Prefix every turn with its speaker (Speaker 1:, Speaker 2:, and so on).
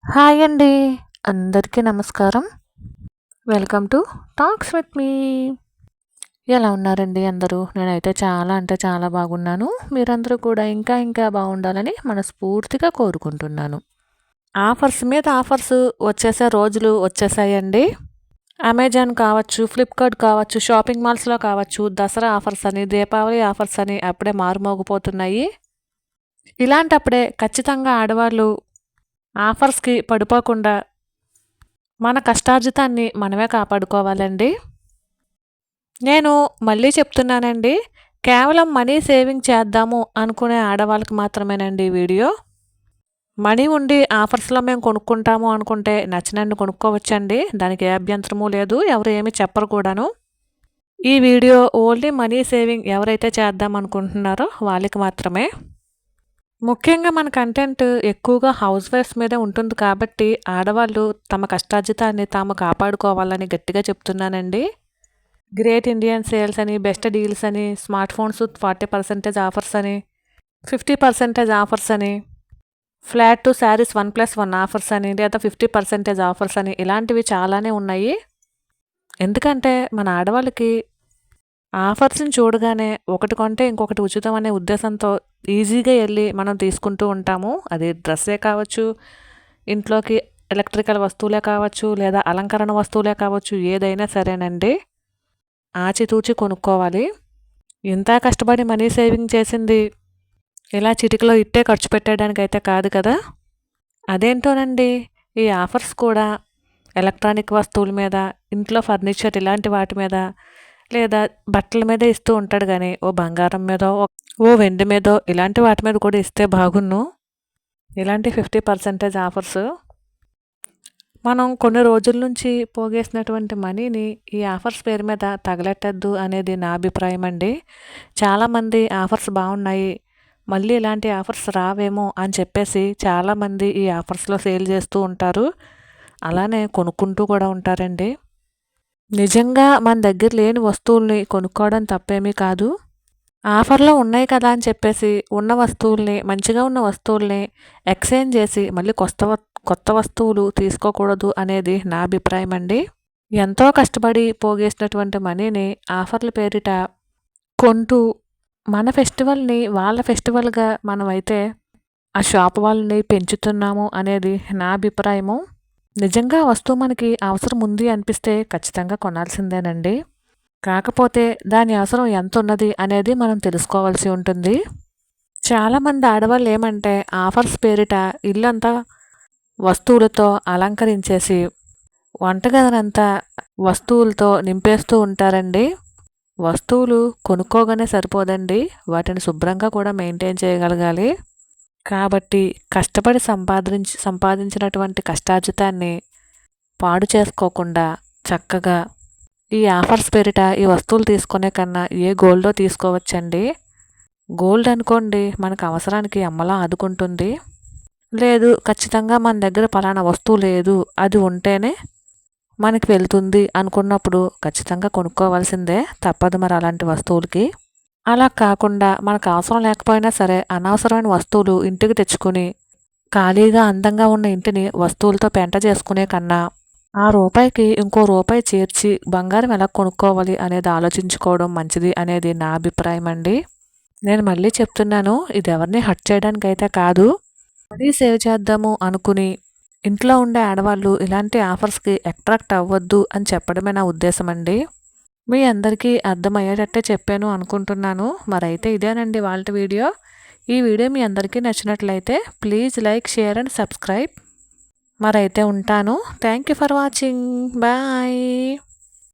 Speaker 1: Hi అండి. అందరికీ నమస్కారం. Welcome to talks with me. ఎలా ఉన్నారండి అందరూ? నేనైతే చాలా అంటే చాలా బాగున్నాను. మీరందరూ కూడా ఇంకా ఇంకా బాగుండాలని మనస్ఫూర్తిగా కోరుకుంటున్నాను. ఆఫర్స్ మీద ఆఫర్స్ వచ్చేసే రోజులు వచ్చేసాయండి. అమెజాన్ కావచ్చు, ఫ్లిప్‌కార్ట్ కావచ్చు, షాపింగ్ మాల్స్‌లో కావచ్చు, దసరా ఆఫర్స్ అని, దీపావళి ఆఫర్స్ అని అప్పుడే మారుమోగిపోతున్నాయి. ఇలాంటప్పుడే ఖచ్చితంగా ఆడవాళ్ళు ఆఫర్స్‌కి పడిపోకుండా మన కష్టార్జితాన్ని మనమే కాపాడుకోవాలండి. నేను మళ్ళీ చెప్తున్నానండి. కేవలం మనీ సేవింగ్ చేద్దాము అనుకునే ఆడవాళ్ళకి మాత్రమేనండి ఈ వీడియో. మనీ ఉండి ఆఫర్స్‌లో మేము కొనుక్కుంటాము అనుకుంటే నచ్చినన్ని కొనుక్కోవచ్చండి. దానికి ఏ అభ్యంతరము లేదు. ఎవరు ఏమి చెప్పరు కూడాను. ఈ వీడియో ఓన్లీ మనీ సేవింగ్ ఎవరైతే చేద్దాం అనుకుంటున్నారో వాళ్ళకి మాత్రమే. ముఖ్యంగా మన కంటెంట్ ఎక్కువగా హౌస్ వైఫ్స్ మీదే ఉంటుంది కాబట్టి ఆడవాళ్ళు తమ కష్టార్జితాన్ని తాము కాపాడుకోవాలని గట్టిగా చెప్తున్నానండి. గ్రేట్ ఇండియన్ సేల్స్ అని, బెస్ట్ డీల్స్ అని, స్మార్ట్ ఫోన్స్ 40% ఆఫర్స్ అని, 50% ఆఫర్స్ అని, ఫ్లాట్ టు శారీస్ 1+1 ఆఫర్స్ అని, లేదా 50% ఆఫర్స్ అని ఇలాంటివి చాలానే ఉన్నాయి. ఎందుకంటే మన ఆడవాళ్ళకి ఆఫర్స్‌ని చూడగానే ఒకటి కొంటే ఇంకొకటి ఉచితం అనే ఉద్దేశంతో ఈజీగా ఎళ్లి మనం తీసుకుంటూ ఉంటాము. అది డ్రెస్సే కావచ్చు, ఇంట్లోకి ఎలక్ట్రికల్ వస్తువులే కావచ్చు, లేదా అలంకరణ వస్తువులే కావచ్చు, ఏదైనా సరేనండి. ఆచితూచి కొనుక్కోవాలి. ఇంత కష్టపడి మనీ సేవింగ్ చేసింది ఇలా చిటికలో ఇట్టే ఖర్చు పెట్టేయడానికైతే కాదు కదా! అదేంటోనండి ఈ ఆఫర్స్ కూడా ఎలక్ట్రానిక్ వస్తువుల మీద, ఇంట్లో ఫర్నిచర్ ఇలాంటి వాటి మీద, లేదా బట్టల మీద ఇస్తూ ఉంటాడు గానీ, ఓ బంగారం మీదో, ఓ వెండి మీదో ఇలాంటి వాటి మీద కూడా ఇస్తే బాగున్ను. ఇలాంటి 50% ఆఫర్స్ మనం కొన్ని రోజుల నుంచి పోగేసినటువంటి మనీని ఈ ఆఫర్స్ పేరు మీద తగలెట్టొద్దు అనేది నా అభిప్రాయం అండి. చాలామంది ఆఫర్స్ బాగున్నాయి, మళ్ళీ ఇలాంటి ఆఫర్స్ రావేమో అని చెప్పేసి చాలామంది ఈ ఆఫర్స్‌లో సేల్ చేస్తూ ఉంటారు. అలానే కొనుక్కుంటూ కూడా ఉంటారండి. నిజంగా మన దగ్గర లేని వస్తువుల్ని కొనుక్కోవడం తప్పేమీ కాదు. ఆఫర్‌లో ఉన్నాయి కదా అని చెప్పేసి ఉన్న వస్తువుల్ని, మంచిగా ఉన్న వస్తువుల్ని ఎక్స్‌చేంజ్ చేసి మళ్ళీ కొత్త వస్తువులు తీసుకోకూడదు అనేది నా అభిప్రాయం అండి. ఎంతో కష్టపడి పోగేసినటువంటి మనీని ఆఫర్ల పేరిట కొంటూ మన ఫెస్టివల్‌ని వాళ్ళ ఫెస్టివల్‌గా మనమైతే ఆ షాప్ వాళ్ళని పెంచుతున్నాము అనేది నా అభిప్రాయము. నిజంగా వస్తువు మనకి అవసరం ఉంది అనిపిస్తే ఖచ్చితంగా కొనాల్సిందేనండి. కాకపోతే దాని అవసరం ఎంతున్నది అనేది మనం తెలుసుకోవాల్సి ఉంటుంది. చాలామంది ఆడవాళ్ళు ఏమంటే ఆఫర్స్ పేరిట ఇల్లంతా వస్తువులతో అలంకరించేసి వంటగదినంతా వస్తువులతో నింపేస్తూ ఉంటారండి. వస్తువులు కొనుక్కోగానే సరిపోదండి. వాటిని శుభ్రంగా కూడా మెయింటైన్ చేయగలగాలి. కాబట్టి కష్టపడి సంపాదించినటువంటి కష్టార్జితాన్ని పాడు చేసుకోకుండా చక్కగా ఈ ఆఫర్స్ పేరిట ఈ వస్తువులు తీసుకునే కన్నా ఏ గోల్డో తీసుకోవచ్చండి. గోల్డ్ అనుకోండి మనకు అవసరానికి అమ్మలా ఆదుకుంటుంది. లేదు ఖచ్చితంగా మన దగ్గర పలానా వస్తువు లేదు, అది ఉంటేనే మనకి వెళ్తుంది అనుకున్నప్పుడు ఖచ్చితంగా కొనుక్కోవాల్సిందే. తప్పదు మరి అలాంటి వస్తువులకి. అలా కాకుండా మనకు అవసరం లేకపోయినా సరే అనవసరమైన వస్తువులు ఇంటికి తెచ్చుకొని ఖాళీగా అందంగా ఉన్న ఇంటిని వస్తువులతో పెంట చేసుకునే కన్నా ఆ రూపాయికి ఇంకో రూపాయి చేర్చి బంగారం ఎలా కొనుక్కోవాలి అనేది ఆలోచించుకోవడం మంచిది అనేది నా అభిప్రాయం అండి. నేను మళ్ళీ చెప్తున్నాను, ఇది ఎవరిని హర్ట్ చేయడానికైతే కాదు. మనీ సేవ్ చేద్దాము అనుకుని ఇంట్లో ఉండే ఆడవాళ్ళు ఇలాంటి ఆఫర్స్‌కి అట్రాక్ట్ అవ్వద్దు అని చెప్పడమే నా ఉద్దేశం అండి. మీ అందరికీ అర్థమయ్యేటట్టే చెప్పాను అనుకుంటున్నాను. మరైతే ఇదేనండి ఇవాల్టి వీడియో. ఈ వీడియో మీ అందరికీ నచ్చినట్లయితే please like, share and subscribe. మరైతే ఉంటాను. Thank you for watching. Bye.